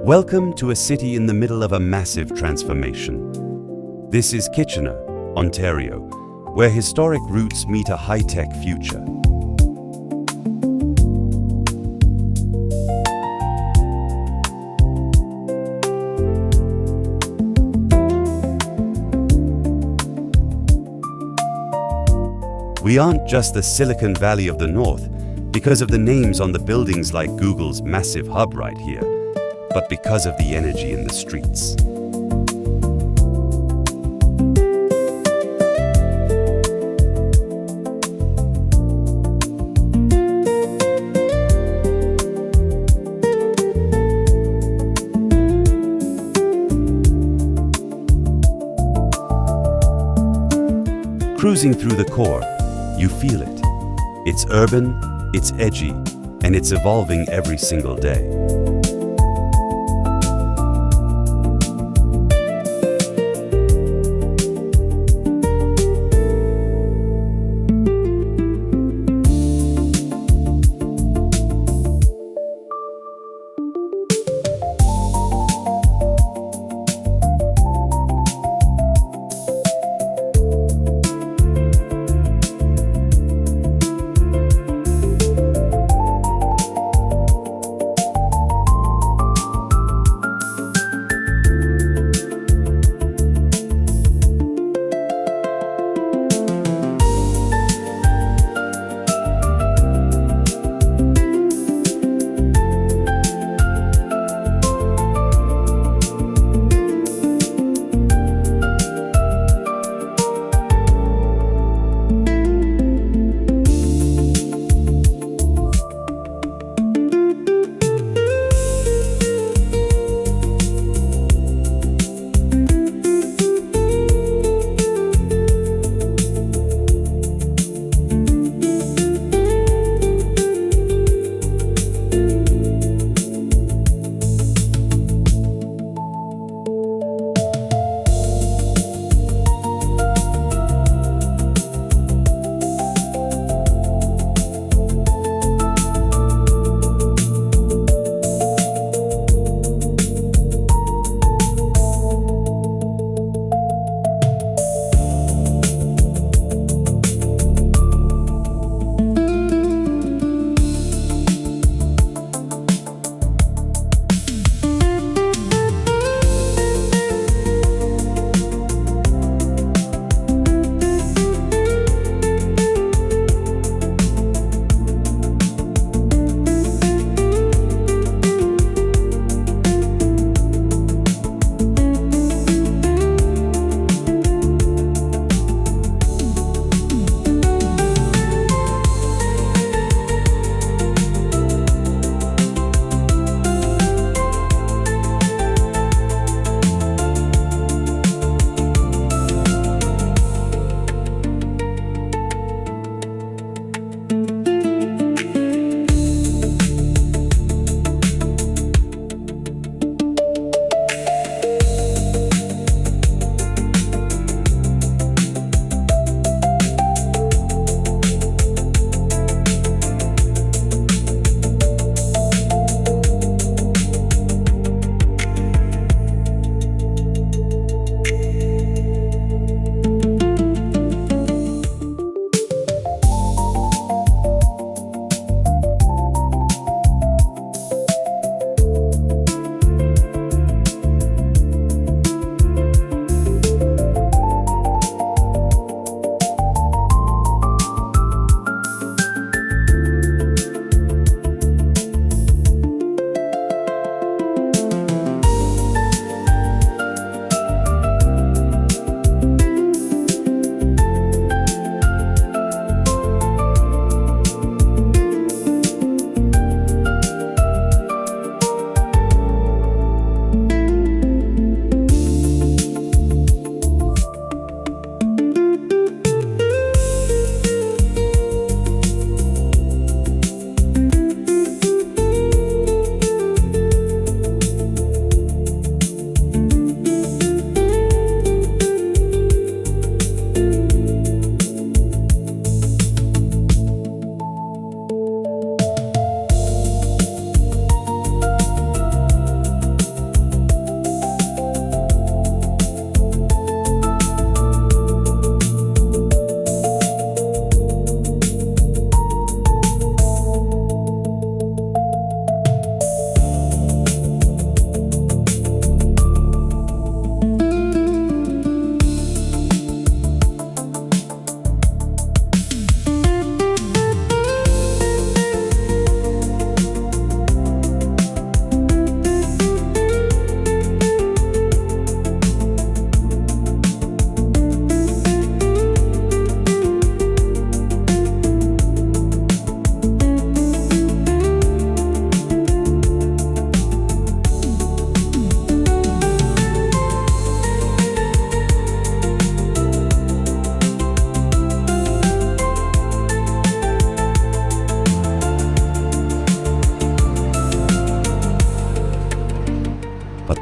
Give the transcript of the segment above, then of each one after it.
Welcome to a city in the middle of a massive transformation. This is Kitchener, Ontario, where historic roots meet a high-tech future. We aren't just the Silicon Valley of the North because of the names on the buildings like Google's massive hub right here, but because of the energy in the streets. Cruising through the core, you feel it. It's urban, it's edgy, and it's evolving every single day.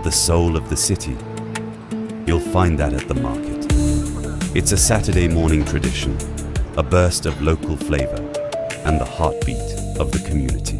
the soul of the city, you'll find that at the market. It's a Saturday morning tradition, a burst of local flavor, and the heartbeat of the community.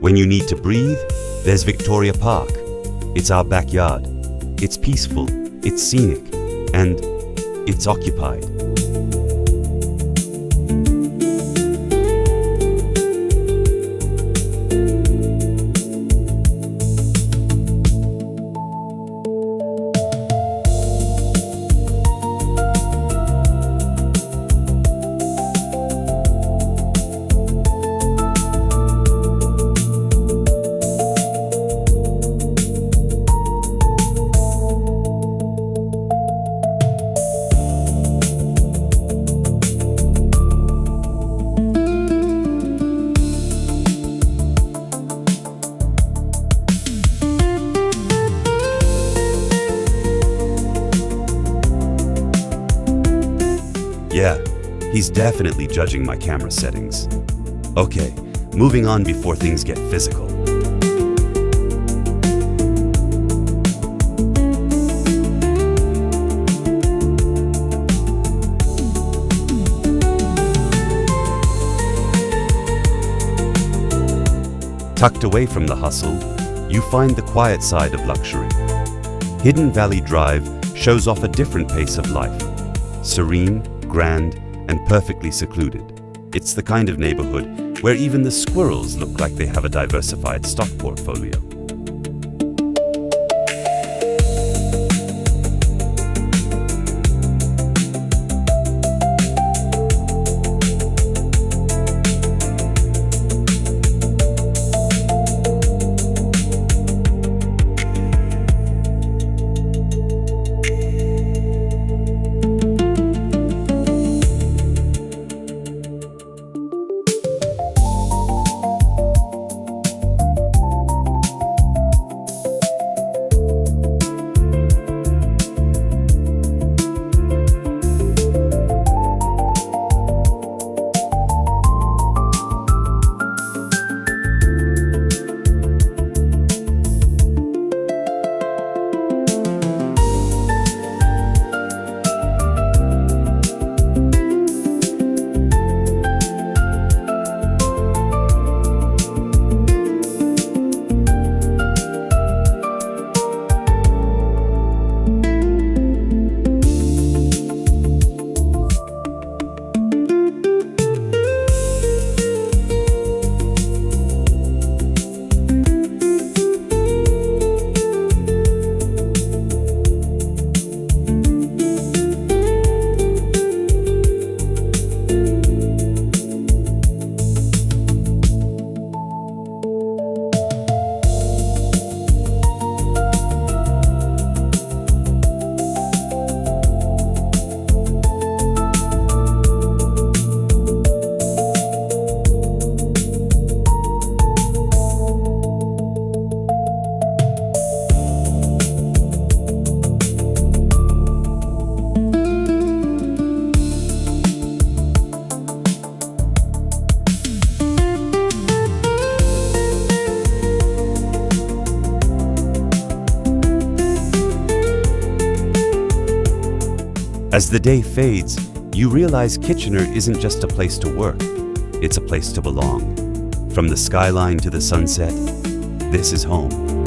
When you need to breathe, there's Victoria Park. It's our backyard. It's peaceful, it's scenic, and it's occupied. Yeah, he's definitely judging my camera settings. Okay, moving on before things get physical. Tucked away from the hustle, you find the quiet side of luxury. Hidden Valley Drive shows off a different pace of life. Serene, grand, and perfectly secluded. It's the kind of neighborhood where even the squirrels look like they have a diversified stock portfolio. As the day fades, you realize Kitchener isn't just a place to work, it's a place to belong. From the skyline to the sunset, this is home.